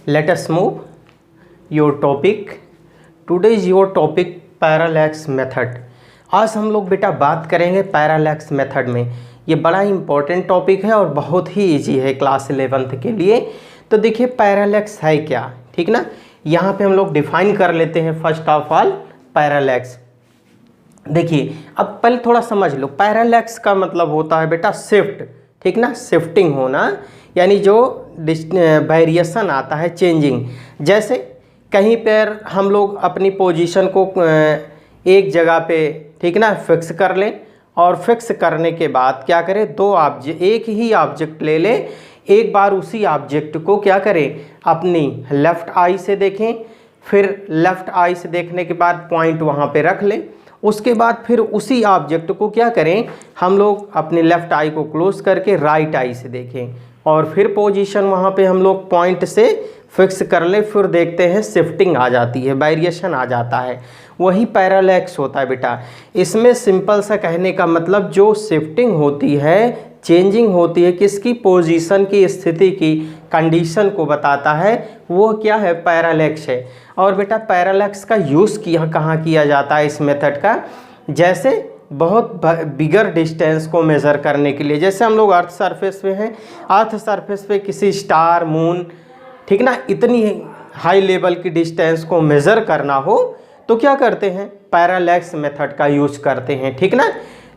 Let us move your topic. Today is your topic parallax method. आज हम लोग बेटा बात करेंगे पैरालैक्स मेथड में। ये बड़ा इंपॉर्टेंट टॉपिक है और बहुत ही इजी है क्लास 11th के लिए। तो देखिए पैरालैक्स है क्या, ठीक ना। यहाँ पे हम लोग डिफाइन कर लेते हैं फर्स्ट ऑफ ऑल पैरालैक्स। देखिए अब पहले थोड़ा समझ लो, पैरालैक्स का मतलब होता है बेटा शिफ्ट, ठीक ना, शिफ्टिंग होना, यानी जो वेरिएशन आता है, चेंजिंग। जैसे कहीं पर हम लोग अपनी पोजीशन को एक जगह पे, ठीक ना, फिक्स कर लें और फिक्स करने के बाद क्या करें, एक ही ऑब्जेक्ट ले लें। एक बार उसी ऑब्जेक्ट को क्या करें, अपनी लेफ़्ट आई से देखें, फिर लेफ़्ट आई से देखने के बाद पॉइंट वहाँ पे रख लें। उसके बाद फिर उसी ऑब्जेक्ट को क्या करें, हम लोग अपनी लेफ़्ट आई को क्लोज करके राइट आई से देखें और फिर पोजीशन वहाँ पे हम लोग पॉइंट से फिक्स कर ले। फिर देखते हैं शिफ्टिंग आ जाती है, वेरिएशन आ जाता है, वही पैरालैक्स होता है बेटा। इसमें सिंपल सा कहने का मतलब जो शिफ्टिंग होती है, चेंजिंग होती है, किसकी, पोजीशन की, स्थिति की, कंडीशन को बताता है, वो क्या है, पैरालैक्स है। और बेटा पैरालैक्स का यूज़ कहाँ किया जाता है इस मेथड का, जैसे बहुत बिगर डिस्टेंस को मेज़र करने के लिए। जैसे हम लोग अर्थ सरफेस पे हैं, अर्थ सरफेस पे किसी स्टार, मून, ठीक ना, इतनी हाई लेवल की डिस्टेंस को मेज़र करना हो तो क्या करते हैं, पैरालैक्स मेथड का यूज़ करते हैं, ठीक ना।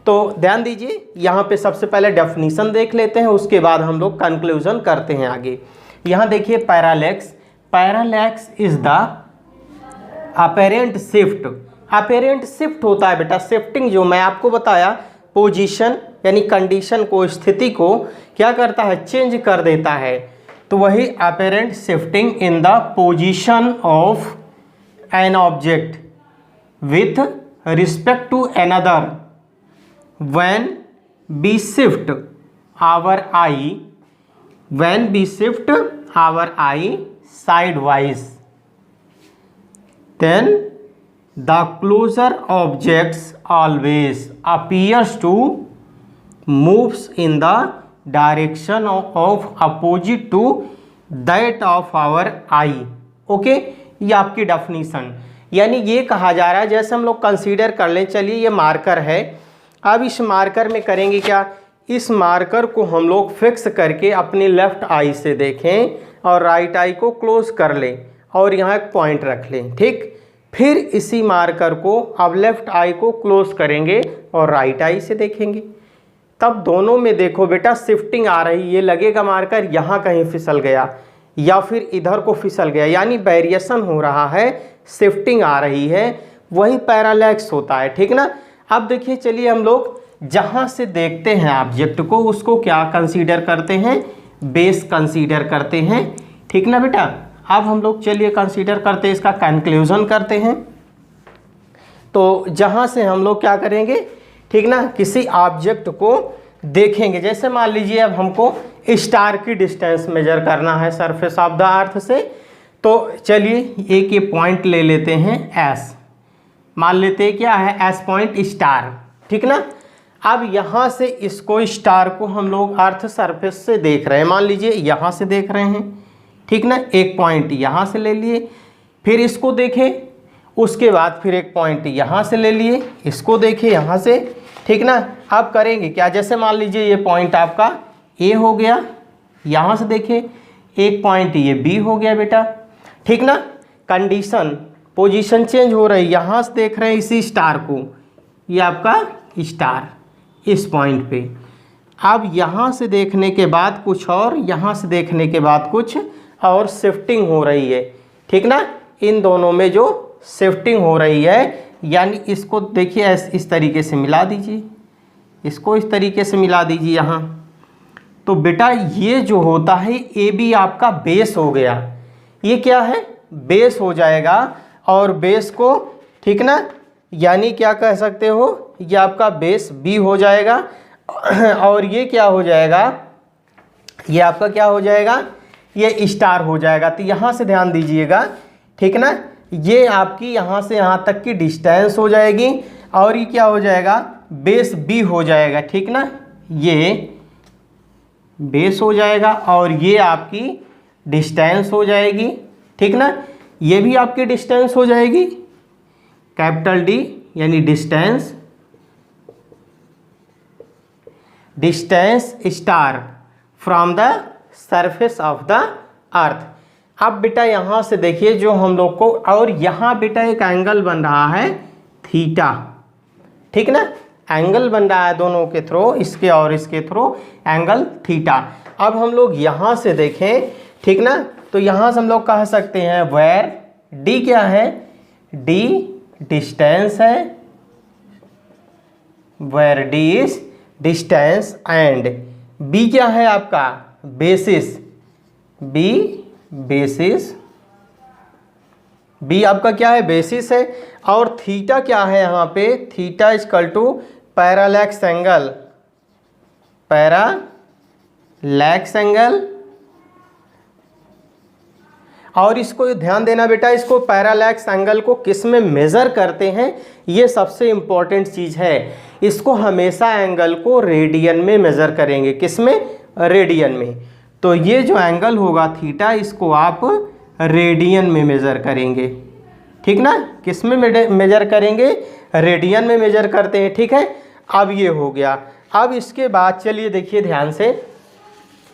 तो ध्यान दीजिए, यहाँ पे सबसे पहले डेफिनीशन देख लेते हैं, उसके बाद हम लोग कंक्लूजन करते हैं आगे। यहाँ देखिए parallax is the apparent shift. Apparent shift होता है बेटा, शिफ्टिंग जो मैं आपको बताया, पोजीशन यानी कंडीशन को, स्थिति को क्या करता है, चेंज कर देता है। तो वही apparent shifting in the position of an object with respect to another when we shift our eye sidewise, then the closer objects always appears to moves in the direction of opposite to that of our eye. Okay, ये आपकी definition. यानी ये कहा जा रहा है, जैसे हम लोग कंसीडर कर लें, चलिए ये मार्कर है। अब इस मार्कर में करेंगे क्या, इस मार्कर को हम लोग फिक्स करके अपनी लेफ़्ट आई से देखें और राइट आई को क्लोज कर लें और यहाँ एक पॉइंट रख लें, ठीक। फिर इसी मार्कर को अब लेफ़्ट आई को क्लोज करेंगे और राइट आई से देखेंगे। तब दोनों में देखो बेटा शिफ्टिंग आ रही, ये लगेगा मार्कर यहाँ कहीं फिसल गया या फिर इधर को फिसल गया, यानी वेरिएशन हो रहा है, शिफ्टिंग आ रही है, वही पैरालैक्स होता है, ठीक ना। अब देखिए, चलिए हम लोग जहाँ से देखते हैं ऑब्जेक्ट को, उसको क्या कंसीडर करते हैं, बेस कंसीडर करते हैं, ठीक ना बेटा। अब हम लोग चलिए कंसीडर करते हैं, इसका कंक्लूजन करते हैं। तो जहाँ से हम लोग क्या करेंगे, ठीक ना, किसी ऑब्जेक्ट को देखेंगे। जैसे मान लीजिए अब हमको स्टार की डिस्टेंस मेजर करना है सरफेस ऑफ द अर्थ से, तो चलिए एक ये पॉइंट ले लेते हैं एस, मान लेते हैं क्या है, एस पॉइंट स्टार, ठीक ना। अब यहाँ से इसको, स्टार को हम लोग अर्थ सरफेस से देख रहे हैं, मान लीजिए यहाँ से देख रहे हैं, ठीक ना। एक पॉइंट यहाँ से ले लिए, फिर इसको देखें, उसके बाद फिर एक पॉइंट यहाँ से ले लिए, इसको देखें यहाँ से, ठीक ना। अब करेंगे क्या, जैसे मान लीजिए ये पॉइंट आपका ए हो गया, यहाँ से देखें एक पॉइंट ये बी हो गया बेटा, ठीक ना। कंडीशन, पोजीशन चेंज हो रही, यहाँ से देख रहे हैं इसी स्टार को, ये आपका स्टार इस पॉइंट पे। अब यहाँ से देखने के बाद कुछ और, यहाँ से देखने के बाद कुछ और, शिफ्टिंग हो रही है, ठीक ना। इन दोनों में जो शिफ्टिंग हो रही है, यानी इसको देखिए इस तरीके से मिला दीजिए, इसको इस तरीके से मिला दीजिए यहाँ। तो बेटा ये जो होता है, ए बी आपका बेस हो गया, ये क्या है, बेस हो जाएगा। और बेस को, ठीक ना, यानी क्या कह सकते हो, ये आपका बेस बी हो जाएगा और ये क्या हो जाएगा, ये आपका क्या हो जाएगा, ये स्टार हो जाएगा। तो यहाँ से ध्यान दीजिएगा, ठीक ना, ये आपकी यहाँ से यहाँ तक की डिस्टेंस हो जाएगी और ये क्या हो जाएगा, बेस बी हो जाएगा, ठीक ना। ये बेस हो जाएगा और ये आपकी डिस्टेंस हो जाएगी, ठीक ना। ये भी आपकी डिस्टेंस हो जाएगी, कैपिटल डी यानी distance, distance star from the surface of the earth. अब बेटा यहाँ से देखिए जो हम लोग को, और यहाँ बेटा एक एंगल बन रहा है थीटा, ठीक ना, एंगल बन रहा है दोनों के थ्रू, इसके और इसके थ्रू एंगल थीटा। अब हम लोग यहाँ से देखें, ठीक ना, तो यहाँ से हम लोग कह सकते हैं वेयर डी क्या है, डी डिस्टेंस है, where D is distance, and B क्या है आपका बेसिस, बी बेसिस, बी आपका क्या है बेसिस है, और थीटा क्या है यहाँ पे, theta equal to parallax angle, parallax angle. और इसको ध्यान देना बेटा, इसको पैरालैक्स एंगल को किस में मेज़र करते हैं, ये सबसे इम्पॉर्टेंट चीज़ है। इसको हमेशा एंगल को रेडियन में मेज़र करेंगे, किस में, रेडियन में। तो ये जो एंगल होगा थीटा, इसको आप रेडियन में मेज़र करेंगे, ठीक ना, किस में मेजर करेंगे, रेडियन में मेजर करते हैं, ठीक है। अब ये हो गया। अब इसके बाद चलिए देखिए ध्यान से,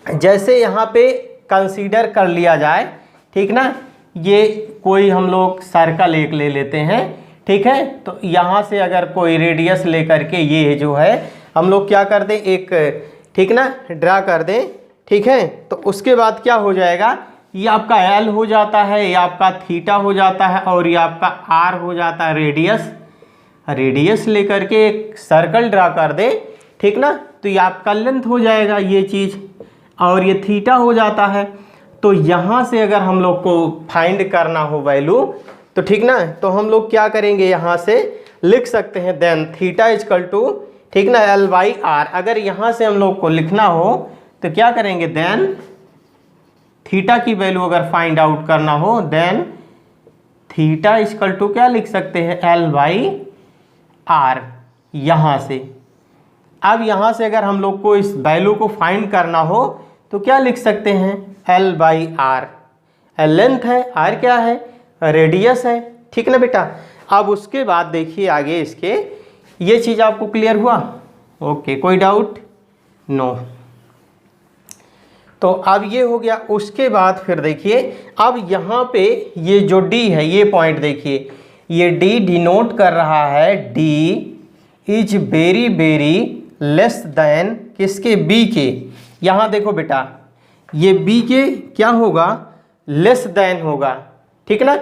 जैसे यहाँ पे कंसीडर कर लिया जाए, ठीक ना, ये कोई हम लोग सर्कल एक ले लेते हैं, ठीक है। तो यहाँ से अगर कोई रेडियस लेकर के ये जो है हम लोग क्या कर दें, एक, ठीक ना, ड्रा कर दें, ठीक है। तो उसके बाद क्या हो जाएगा, ये आपका एल हो जाता है, ये आपका थीटा हो जाता है, और ये आपका आर हो जाता है रेडियस। रेडियस लेकर के एक सर्कल ड्रा कर दे, ठीक ना, तो ये आपका लेंथ हो जाएगा ये चीज़, और ये थीटा हो जाता है। तो यहाँ से अगर हम लोग को फाइंड करना हो वैल्यू, तो ठीक ना, तो हम लोग क्या करेंगे, यहाँ से लिख सकते हैं देन थीटा इक्वल टू, ठीक ना, एल बाई आर। अगर यहाँ से हम लोग को लिखना हो तो क्या करेंगे, देन थीटा की वैल्यू अगर फाइंड आउट करना हो, देन थीटा इक्वल टू क्या लिख सकते हैं, एल बाई आर। यहाँ से अब यहाँ से अगर हम लोग को इस वैल्यू को फाइंड करना हो तो क्या लिख सकते हैं, L by R. L length है, आर क्या है, रेडियस है, ठीक ना बेटा। अब उसके बाद देखिए आगे इसके, ये चीज़ आपको क्लियर हुआ, ओके, कोई डाउट, नो। तो अब ये हो गया। उसके बाद फिर देखिए, अब यहाँ पे ये जो डी है, ये पॉइंट देखिए, ये डी डिनोट कर रहा है, D is very very less then किसके, बी के। यहाँ देखो बेटा, ये बी के क्या होगा, लेस देन होगा, ठीक ना।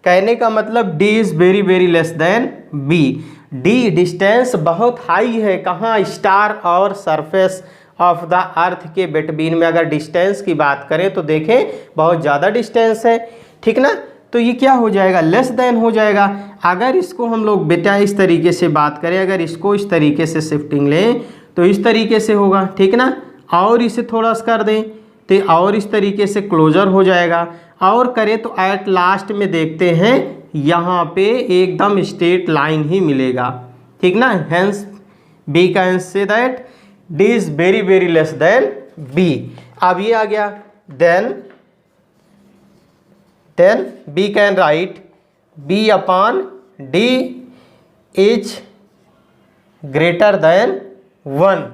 कहने का मतलब D is very very less than B. D distance बहुत हाई है, कहाँ, स्टार और सरफेस ऑफ द अर्थ के बिटवीन में अगर डिस्टेंस की बात करें तो देखें बहुत ज़्यादा डिस्टेंस है, ठीक ना। तो ये क्या हो जाएगा, लेस देन हो जाएगा। अगर इसको हम लोग बेटा इस तरीके से बात करें, अगर इसको इस तरीके से शिफ्टिंग लें तो इस तरीके से होगा, ठीक ना, और इसे थोड़ा सा कर दें तो और इस तरीके से क्लोजर हो जाएगा, और करें तो एट लास्ट में देखते हैं यहाँ पे एकदम स्ट्रेट लाइन ही मिलेगा, ठीक ना। Hence we can say that D is very very less than B. अब ये आ गया, then we can write B upon D is greater than 1,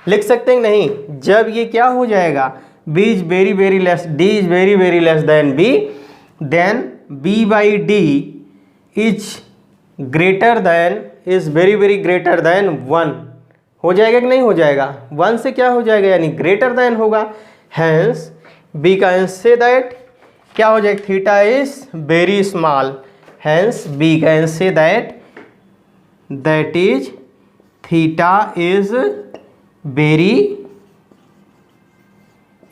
लिख सकते हैं नहीं। जब ये क्या हो जाएगा, B is very very less, D is very very less than B, then B by D is greater than, is very very greater than 1 हो जाएगा कि नहीं हो जाएगा, 1 से क्या हो जाएगा, यानी ग्रेटर देन होगा। Hence we can say that क्या हो जाएगा, theta is very small. Hence we can say that is theta is very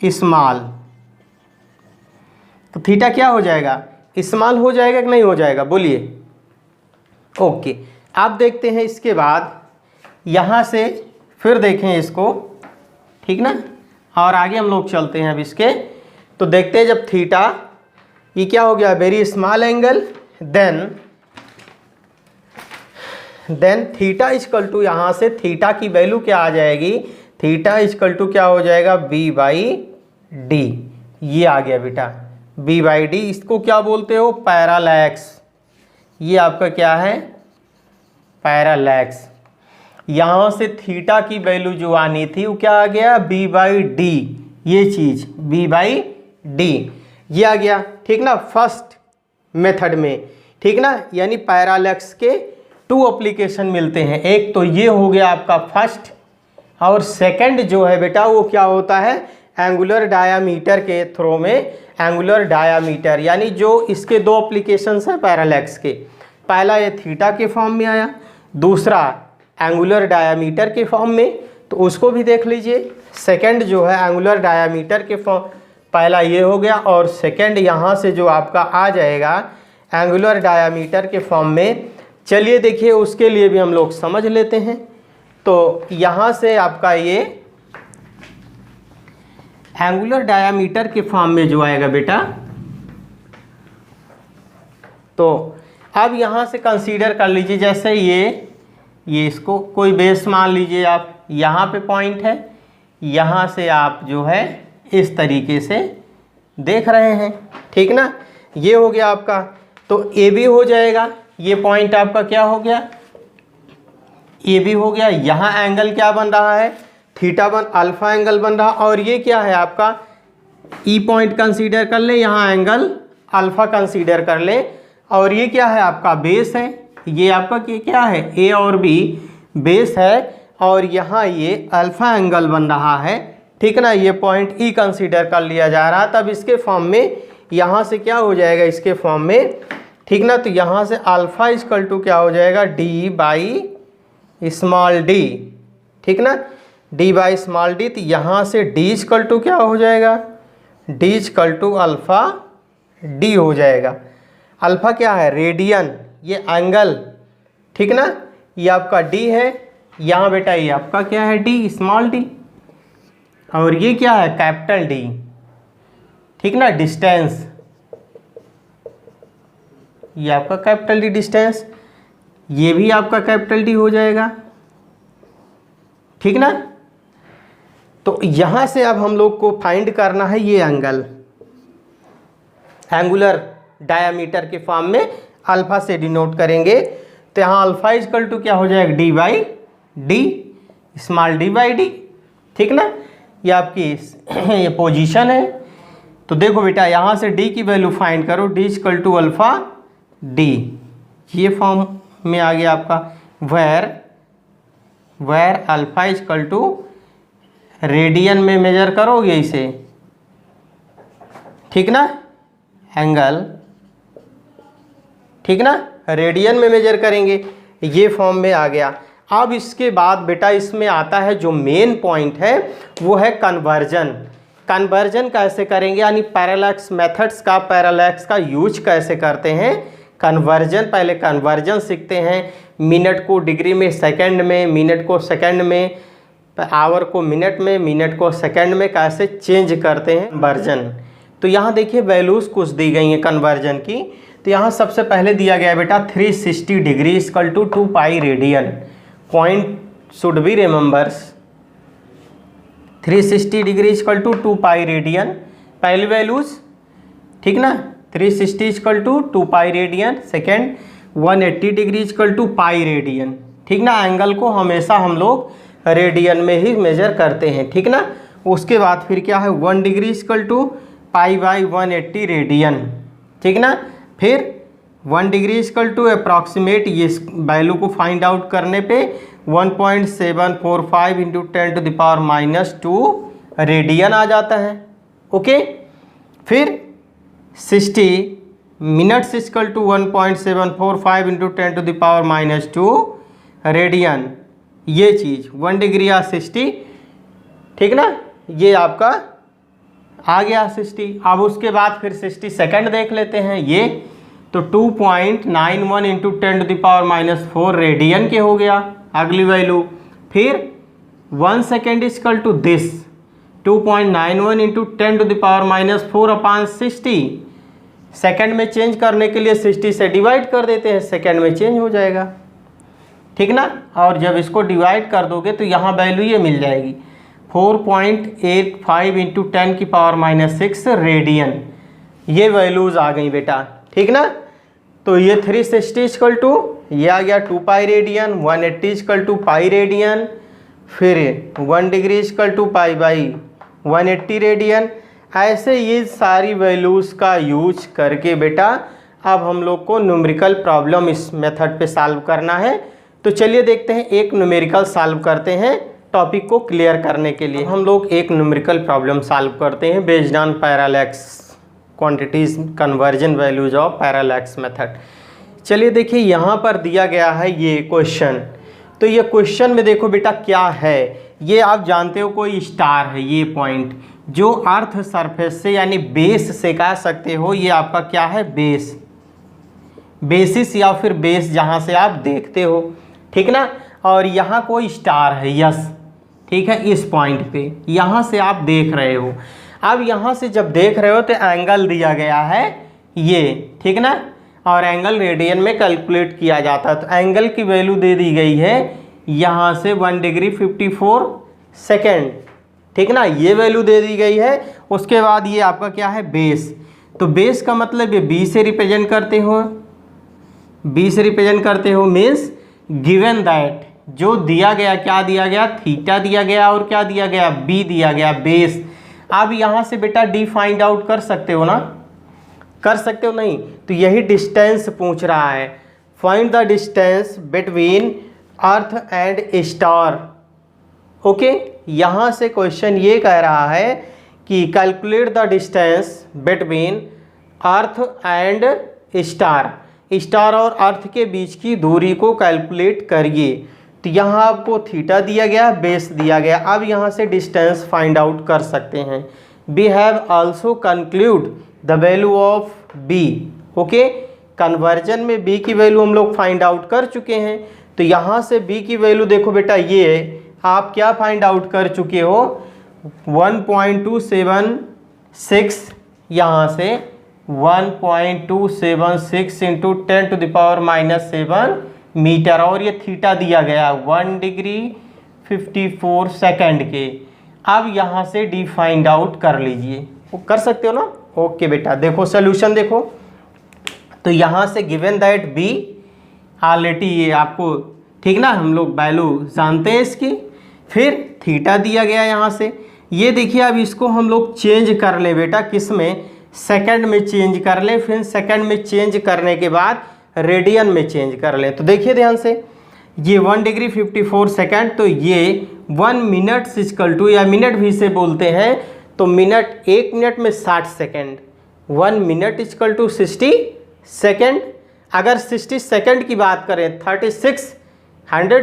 small. तो थीटा क्या हो जाएगा, स्मॉल हो जाएगा कि नहीं हो जाएगा, बोलिए। ओके, आप देखते हैं इसके बाद यहाँ से फिर देखें इसको, ठीक ना, और आगे हम लोग चलते हैं अब इसके। तो देखते हैं जब थीटा ये क्या हो गया, very small angle, then theta equal to, यहाँ से थीटा की वैल्यू क्या आ जाएगी, थीटा इक्वल टू क्या हो जाएगा, बी बाई डी, ये आ गया बेटा बी बाई डी। इसको क्या बोलते हो? पैरालैक्स। ये आपका क्या है? पैरालैक्स। यहाँ से थीटा की वैल्यू जो आनी थी वो क्या आ गया? B by D. ये चीज़ बी बाई डी ये आ गया, ठीक ना, फर्स्ट मेथड में, ठीक ना। यानी पैरालैक्स के 2 एप्लीकेशन मिलते हैं। एक तो ये हो गया आपका फर्स्ट, और सेकंड जो है बेटा वो क्या होता है? एंगुलर डायामीटर के थ्रू में, एंगुलर डायामीटर यानी जो इसके 2 एप्लीकेशंस हैं पैरालैक्स के। पहला ये थीटा के फॉर्म में आया, दूसरा एंगुलर डायामीटर के फॉर्म में, तो उसको भी देख लीजिए। सेकंड जो है एंगुलर डायामीटर के फॉर्म, पहला ये हो गया, और सेकंड यहाँ से जो आपका आ जाएगा एंगुलर डायामीटर के फॉर्म में। चलिए देखिए उसके लिए भी हम लोग समझ लेते हैं। तो यहाँ से आपका ये एंगुलर डायामीटर के फॉर्म में जो आएगा बेटा, तो अब यहाँ से कंसीडर कर लीजिए, जैसे ये इसको कोई बेस मान लीजिए आप, यहाँ पे पॉइंट है, यहाँ से आप जो है इस तरीके से देख रहे हैं, ठीक ना। ये हो गया आपका, तो ए बी हो जाएगा। ये पॉइंट आपका क्या हो गया? ए बी हो गया। यहाँ एंगल क्या बन रहा है? थीटा बन, अल्फा एंगल बन रहा। और ये क्या है आपका? ई पॉइंट कंसीडर कर ले, यहाँ एंगल अल्फा कंसीडर कर ले। और ये क्या है आपका? बेस है। ये आपका क्या है? ए और बी बेस है, और यहाँ ये अल्फा एंगल बन रहा है, ठीक ना। ये पॉइंट ई कंसीडर कर लिया जा रहा है। तब इसके फॉर्म में यहाँ से क्या हो जाएगा? इसके फॉर्म में, ठीक ना। तो यहाँ से अल्फा इक्वल टू क्या हो जाएगा? डी बाई स्मॉल डी, ठीक ना, डी बाई स्मॉल डी। तो यहाँ से डी इक्वल टू क्या हो जाएगा? D equal to alpha D हो जाएगा। अल्फा क्या है? रेडियन, ये एंगल, ठीक ना। ये आपका डी है, यहाँ बेटा ये आपका क्या है? D, small D. और ये क्या है? कैपिटल डी, ठीक ना, डिस्टेंस। ये आपका कैपिटल डी डिस्टेंस, ये भी आपका कैपिटल डी हो जाएगा, ठीक ना। तो यहाँ से अब हम लोग को फाइंड करना है ये एंगल, एंगुलर डायामीटर के फॉर्म में अल्फा से डिनोट करेंगे। तो यहाँ अल्फा इक्वल टू क्या हो जाएगा? D by D, small D by D, ठीक ना। ये आपकी ये पोजीशन है। तो देखो बेटा यहाँ से डी की वैल्यू फाइंड करो, D equal to alpha D. ये फॉर्म में आ गया आपका, where alpha equal to, radian में मेजर करोगे इसे, ठीक ना, एंगल, ठीक ना, रेडियन में मेजर करेंगे। ये फॉर्म में आ गया। अब इसके बाद बेटा इसमें आता है जो मेन पॉइंट है वो है कन्वर्जन। कन्वर्जन कैसे करेंगे, यानी पैरालैक्स मेथड्स का, पैरालैक्स का यूज कैसे करते हैं। कन्वर्जन, पहले कन्वर्जन सीखते हैं। मिनट को डिग्री में, सेकंड में, मिनट को सेकंड में, आवर को मिनट में, मिनट को सेकंड में कैसे चेंज करते हैं कन्वर्जन। तो यहाँ देखिए वैल्यूज़ कुछ दी गई हैं कन्वर्जन की। तो यहाँ सबसे पहले दिया गया है बेटा 360 degree equal to 2 pi radian. Point should be remembers, 360 degree equal to 2 pi radian पहली वैल्यूज़, ठीक ना। 360 equal to 2 pi radian. Second 180 degree equal to pi radian, ठीक ना। एंगल को हमेशा हम लोग रेडियन में ही मेजर करते हैं, ठीक ना। उसके बाद फिर क्या है 1 degree equal to pi by 180 radian, ठीक ना। फिर 1 डिग्री इक्वल टू अप्रॉक्सीमेट, ये वैल्यू को फाइंड आउट करने पे 1.745 into 10 to the power -2 radian आ जाता है, ओके। फिर 60 minutes equal to 1.745 into 10 to the power -2 radian. ये चीज़ 1 डिग्री या 60, ठीक ना। ये आपका आ गया 60। अब उसके बाद फिर 60 सेकंड देख लेते हैं। ये तो 2.91 into 10 to the power -4 radian के हो गया अगली वैल्यू। फिर 1 second equal to this 2.91 into 10 to the power -4 upon 60। Second में चेंज करने के लिए 60 से डिवाइड कर देते हैं, सेकेंड में चेंज हो जाएगा, ठीक ना। और जब इसको डिवाइड कर दोगे तो यहाँ वैल्यू ये मिल जाएगी 4.85 इंटू 10⁻⁻6 रेडियन। ये वैल्यूज़ आ गई बेटा, ठीक ना। तो ये 360 इक्वल टू, ये आ गया 2 pi radian, 180 equal to pi radian, फिर 1 degree equal to pi by 180 radian. ऐसे ये सारी वैल्यूज़ का यूज करके बेटा अब हम लोग को न्यूमेरिकल प्रॉब्लम इस मेथड पे सॉल्व करना है। तो चलिए देखते हैं, एक न्यूमेरिकल सॉल्व करते हैं टॉपिक को क्लियर करने के लिए। हम लोग एक न्यूमेरिकल प्रॉब्लम सॉल्व करते हैं based on parallax quantities conversion values of parallax method. चलिए देखिए, यहाँ पर दिया गया है ये क्वेश्चन। तो ये क्वेश्चन में देखो बेटा क्या है, ये आप जानते हो कोई स्टार है, ये पॉइंट जो अर्थ सरफेस से यानी बेस से कह सकते हो, ये आपका क्या है, बेस, बेसिस या फिर बेस जहाँ से आप देखते हो, ठीक ना। और यहाँ कोई स्टार है, यस, ठीक है, इस पॉइंट पे यहाँ से आप देख रहे हो। अब यहाँ से जब देख रहे हो तो एंगल दिया गया है ये, ठीक ना, और एंगल रेडियन में कैलकुलेट किया जाता है। तो एंगल की वैल्यू दे दी गई है यहाँ से 1 डिग्री 54 सेकेंड, ठीक ना, ये वैल्यू दे दी गई है। उसके बाद ये आपका क्या है, बेस। तो बेस का मतलब ये बी से रिप्रेजेंट करते हो, बी से रिप्रेजेंट करते हो मीन्स गिवन दैट, जो दिया गया, क्या दिया गया, थीटा दिया गया और क्या दिया गया, बी दिया गया, बेस। अब यहाँ से बेटा डी फाइंड आउट कर सकते हो ना, कर सकते हो नहीं, तो यही डिस्टेंस पूछ रहा है, find the distance between earth and star. Okay, यहाँ से क्वेश्चन ये कह रहा है कि calculate the distance between earth and star, star और अर्थ के बीच की दूरी को कैलकुलेट करिए। तो यहाँ आपको थीटा दिया गया, बेस दिया गया। अब यहाँ से डिस्टेंस फाइंड आउट कर सकते हैं। We have also conclude the value of B. Okay, conversion में बी की वैल्यू हम लोग फाइंड आउट कर चुके हैं। तो यहाँ से बी की वैल्यू देखो बेटा, ये आप क्या फाइंड आउट कर चुके हो, 1.276, यहाँ से 1.276 इंटू 10⁻⁻7 मीटर, और ये थीटा दिया गया 1 डिग्री 54 सेकेंड के। अब यहाँ से डी फाइंड आउट कर लीजिए, वो कर सकते हो ना। ओके बेटा, देखो सोल्यूशन देखो। तो यहाँ से गिवन दैट बी ऑलरेडी ये आपको, ठीक ना, हम लोग वैल्यू जानते हैं इसकी। फिर थीटा दिया गया यहाँ से, ये देखिए। अब इसको हम लोग चेंज कर ले बेटा, किस में, सेकंड में चेंज कर ले। फिर सेकंड में चेंज करने के बाद रेडियन में चेंज कर ले। तो देखिए ध्यान से, ये 1 डिग्री 54 सेकेंड, तो ये 1 मिनट इक्वल टू, या मिनट भी से बोलते हैं, तो मिनट, 1 मिनट में 60 second, 1 minute equal to 60 second. अगर 60 सेकेंड की बात करें, 3600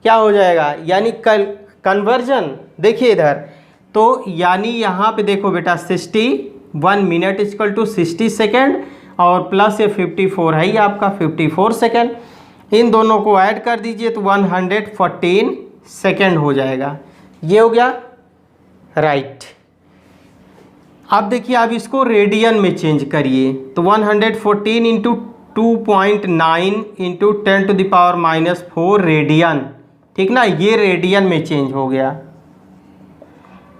क्या हो जाएगा, यानी कन्वर्जन देखिए इधर। तो यानी यहाँ पे देखो बेटा, 61 मिनट इक्वल टू 60 सेकेंड, और प्लस ये 54 है, ये आपका 54 सेकेंड। इन दोनों को ऐड कर दीजिए तो 114 सेकेंड हो जाएगा। ये हो गया राइट। अब देखिए, अब इसको रेडियन में चेंज करिए। तो 114 इंटू 2.9 इंटू 10⁻⁻4 रेडियन, ठीक ना, ये रेडियन में चेंज हो गया,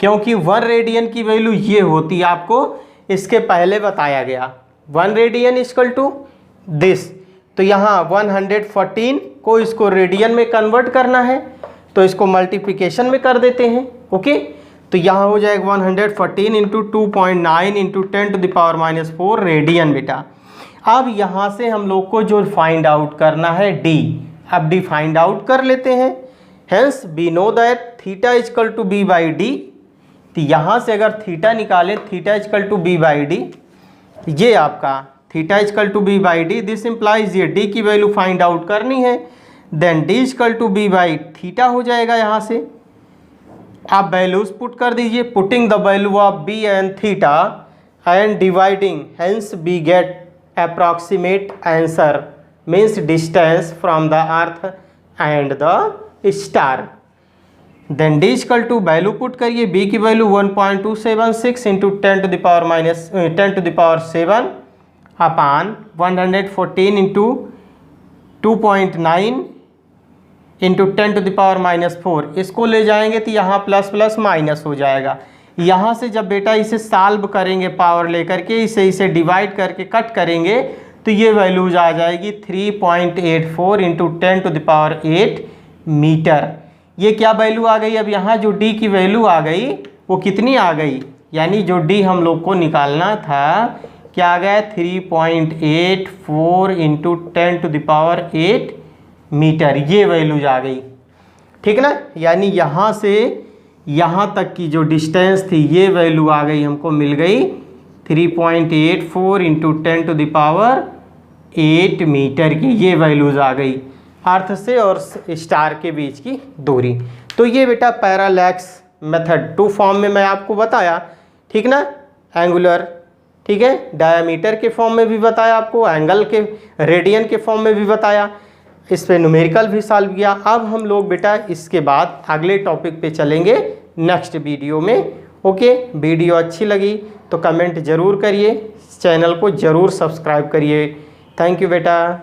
क्योंकि 1 रेडियन की वैल्यू ये होती है, आपको इसके पहले बताया गया। 1 रेडियन इक्वल टू दिस। तो यहाँ 114 को इसको रेडियन में कन्वर्ट करना है, तो इसको मल्टीप्लिकेशन में कर देते हैं। ओके, तो यहाँ हो जाएगा 114 इंटू 2.9 इंटू 10⁻⁻4 रेडियन बेटा। अब यहाँ से हम लोग को जो फाइंड आउट करना है डी, अब डी फाइंड आउट कर लेते हैं। Hence we know that theta equal to B by D. तो यहाँ से अगर थीटा निकालें, theta equal to B by D, ये आपका theta equal to B by D, this implies ये डी की वैल्यू फाइंड आउट करनी है। Then D equal to B by theta हो जाएगा। यहाँ से आप वैल्यूज पुट कर दीजिए, putting the value of B and theta and dividing, hence we get approximate answer, means distance from the earth and the star. Then D equal to value put करिए, B की value 1.276 into 10⁻7 upon 114 into 2.9 into 10⁻⁻4, इसको ले जाएंगे तो यहाँ plus plus minus हो जाएगा। यहाँ से जब बेटा इसे सॉल्व करेंगे पावर लेकर के, इसे डिवाइड करके कट करेंगे तो ये वैल्यूज आ जाएगी 3.84 इंटू 10⁸ मीटर। ये क्या वैल्यू आ गई? अब यहाँ जो डी की वैल्यू आ गई वो कितनी आ गई, यानी जो डी हम लोग को निकालना था क्या आ गया 3.84 इंटू 10⁸ मीटर, ये वैल्यूज आ गई। ठीक ना, यानी यहाँ से यहाँ तक की जो डिस्टेंस थी ये वैल्यू आ गई, हमको मिल गई 3.84 इंटू 10⁸ मीटर की, ये वैल्यूज आ गई अर्थ से और स्टार के बीच की दूरी। तो ये बेटा पैरालैक्स मेथड 2 फॉर्म में मैं आपको बताया, ठीक ना, एंगुलर, ठीक है, डायामीटर के फॉर्म में भी बताया आपको, एंगल के रेडियन के फॉर्म में भी बताया, इस पे न्यूमेरिकल भी सॉल्व किया। अब हम लोग बेटा इसके बाद अगले टॉपिक पे चलेंगे नेक्स्ट वीडियो में। ओके, वीडियो अच्छी लगी तो कमेंट ज़रूर करिए, चैनल को ज़रूर सब्सक्राइब करिए। थैंक यू बेटा।